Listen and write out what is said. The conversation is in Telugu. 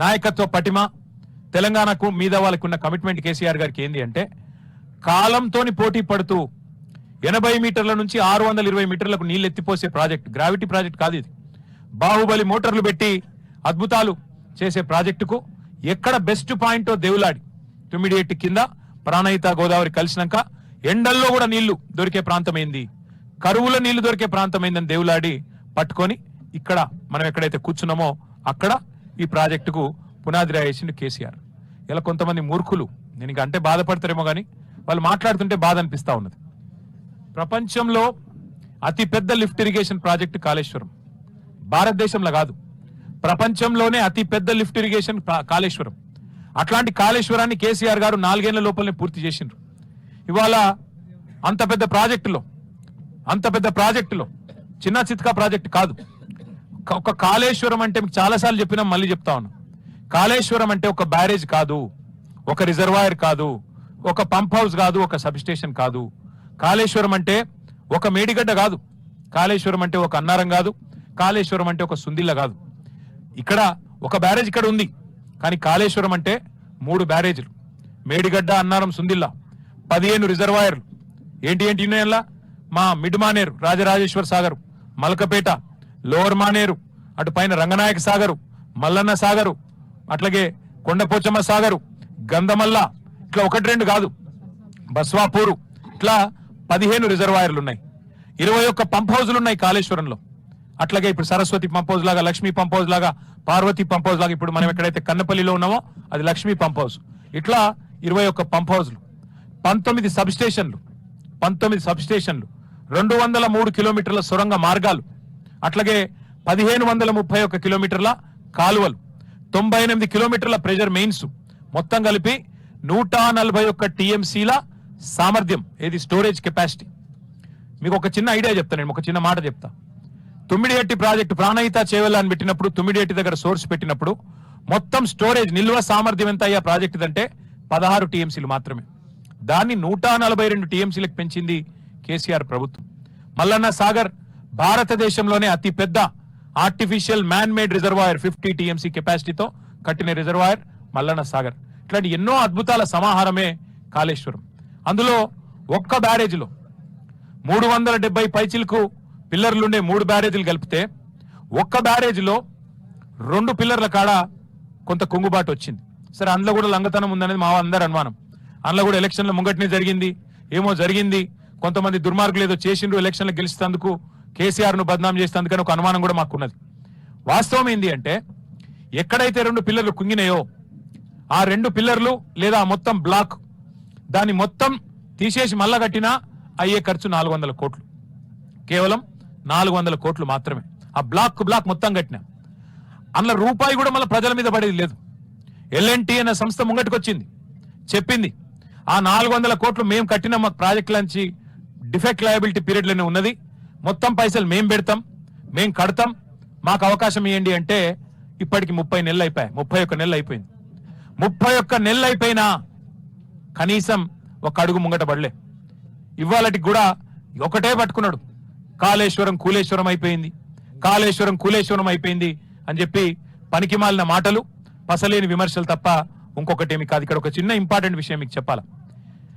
నాయకత్వ పటిమ, తెలంగాణకు మీద వాళ్ళకున్న కమిట్మెంట్ కేసీఆర్ గారికి ఏంది అంటే కాలంతోని పోటీ పడుతూ 80 మీటర్ల నుంచి 620 మీటర్లకు నీళ్లు ఎత్తిపోసే ప్రాజెక్ట్, గ్రావిటీ ప్రాజెక్ట్ కాదు ఇది. బాహుబలి మోటార్లు పెట్టి అద్భుతాలు చేసే ప్రాజెక్టుకు ఎక్కడ బెస్ట్ పాయింటో దేవులాడి తుమ్మిడిఎట్టి కింద ప్రాణహిత గోదావరి కలిసినాక ఎండల్లో కూడా నీళ్లు దొరికే ప్రాంతమైంది, కరువుల నీళ్లు దొరికే ప్రాంతమైందని దేవులాడి పట్టుకొని ఇక్కడ మనం ఎక్కడైతే కూర్చున్నామో అక్కడ ఈ ప్రాజెక్టుకు పునాది రాయేసింది కేసీఆర్. ఇలా కొంతమంది మూర్ఖులు, నేను ఇక అంటే బాధపడతారేమో కానీ వాళ్ళు మాట్లాడుతుంటే బాధ అనిపిస్తా ఉన్నది. ప్రపంచంలో అతిపెద్ద లిఫ్ట్ ఇరిగేషన్ ప్రాజెక్టు కాళేశ్వరం, భారతదేశంలో కాదు ప్రపంచంలోనే అతిపెద్ద లిఫ్ట్ ఇరిగేషన్ కాళేశ్వరం. అట్లాంటి కాళేశ్వరాన్ని కేసీఆర్ గారు 4 ఏళ్ల లోపలనే పూర్తి చేసిండ్రు. ఇవాళ అంత పెద్ద ప్రాజెక్టులో చిన్న చిత్కా ప్రాజెక్టు కాదు. ఒక కాళేశ్వరం అంటే మీకు చాలాసార్లు చెప్పినా మళ్ళీ చెప్తా ఉన్నా, కాళేశ్వరం అంటే ఒక బ్యారేజ్ కాదు, ఒక రిజర్వాయర్ కాదు, ఒక పంప్ హౌస్ కాదు, ఒక సబ్ స్టేషన్ కాదు. కాళేశ్వరం అంటే ఒక మేడిగడ్డ కాదు, కాళేశ్వరం అంటే ఒక అన్నారం కాదు, కాళేశ్వరం అంటే ఒక సుందిల్ల కాదు. ఇక్కడ ఒక బ్యారేజ్ ఇక్కడ ఉంది, కానీ కాళేశ్వరం అంటే 3 బ్యారేజీలు, మేడిగడ్డ, అన్నారం, సుందిల్ల, 15 రిజర్వాయర్లు. ఏంటి ఉన్నాయల్లా? మా మిడ్ మానేరు, రాజరాజేశ్వర సాగరు, మలకపేట, లోవర్ మానేరు, అటు పైన రంగనాయక సాగరు, మల్లన్న సాగరు, అట్లాగే కొండపోచమ్మ సాగరు, గంధమల్ల, ఇట్లా 1-2 కాదు, బస్వాపూరు, ఇట్లా 15 రిజర్వాయర్లు ఉన్నాయి. 21 పంప్ హౌజులు ఉన్నాయి కాళేశ్వరంలో. అట్లాగే ఇప్పుడు సరస్వతి పంప్ హౌస్ లాగా, లక్ష్మీ పంప్ హౌస్ లాగా, పార్వతి పంప్ హౌస్ లాగా, ఇప్పుడు మనం ఎక్కడైతే కన్నపల్లిలో ఉన్నామో అది లక్ష్మీ పంప్ హౌస్. ఇట్లా 21 పంప్ హౌస్లు, 19 సబ్ స్టేషన్లు, 203 కిలోమీటర్ల సొరంగ మార్గాలు, అట్లాగే 1531 కిలోమీటర్ల కాలువలు, 98 కిలోమీటర్ల ప్రెజర్ మెయిన్స్, మొత్తం కలిపి 141 టీఎంసీల సామర్థ్యం, ఏది స్టోరేజ్ కెపాసిటీ. మీకు ఒక చిన్న ఐడియా చెప్తా, నేను ఒక చిన్న మాట చెప్తా. తుమ్మిడిఎట్టి ప్రాజెక్టు ప్రాణహిత చేవెళ్ళ అని పెట్టినప్పుడు, తుమ్మిడిఎట్టి దగ్గర సోర్స్ పెట్టినప్పుడు మొత్తం స్టోరేజ్ నిల్వ సామర్థ్యం ఎంత అయ్యా ప్రాజెక్టు అంటే 16 టీఎంసీలు మాత్రమే. దాన్ని 142 టీఎంసీలకు పెంచింది కేసీఆర్ ప్రభుత్వం. మల్లన్న సాగర్ భారతదేశంలోనే అతి పెద్ద artificial man made reservoir, 50 TMC కెపాసిటీతో కట్టిన రిజర్వాయర్ మల్లన్న సాగర్. ఇట్లాంటి ఎన్నో అద్భుతాల సమాహారమే కాళేశ్వరం. అందులో ఒక్క బ్యారేజీలో 370 పైచిలకు పిల్లర్లుండే 3 బ్యారేజీలు కలిపితే ఒక్క బ్యారేజీలో 2 పిల్లర్ల కాడ కొంత కుంగుబాటు వచ్చింది. సరే, అందులో కూడా లంగతనం ఉందనేది మా అందరి అనుమానం. అందులో కూడా ఎలక్షన్ల ముంగట్నే జరిగింది, ఏమో జరిగింది, కొంతమంది దుర్మార్గులు ఏదో చేసిండ్రు, ఎలక్షన్లు గెలిచేందుకు కేసీఆర్ ను బద్నాం చేసేందుకని ఒక అనుమానం కూడా మాకున్నది. వాస్తవం ఏంది అంటే ఎక్కడైతే 2 పిల్లర్లు కుంగినాయో ఆ 2 పిల్లర్లు లేదా మొత్తం బ్లాక్, దాన్ని మొత్తం తీసేసి మళ్ళా కట్టినా అయ్యే ఖర్చు 400 కోట్లు, కేవలం 400 కోట్లు మాత్రమే. ఆ బ్లాక్ మొత్తం కట్టినా అందులో రూపాయి కూడా మళ్ళీ ప్రజల మీద పడేది లేదు. ఎల్ఎన్టీ అనే సంస్థ ముంగటికి వచ్చింది, చెప్పింది ఆ 400 కోట్లు మేము కట్టిన మా ప్రాజెక్ట్ నుంచి డిఫెక్ట్ లయబిలిటీ పీరియడ్ లోనే ఉన్నది, మొత్తం పైసలు మేము పెడతాం, మేము కడతాం, మాకు అవకాశం ఇవ్వండి అంటే ఇప్పటికి 30 నెలలు అయిపోయాయి, 31 నెలలు అయిపోయింది. 31 నెలలు అయిపోయినా కనీసం ఒక అడుగు ముంగట పడలే. ఇవాళకి కూడా ఒకటే పట్టుకున్నాడు, కాళేశ్వరం కూలేశ్వరం అయిపోయింది, కాళేశ్వరం కూలేశ్వరం అయిపోయింది అని చెప్పి పనికి మాలిన మాటలు, పసలేని విమర్శలు తప్ప ఇంకొకటేమి కాదు. ఇక్కడ ఒక చిన్న ఇంపార్టెంట్ విషయం మీకు చెప్పాలా.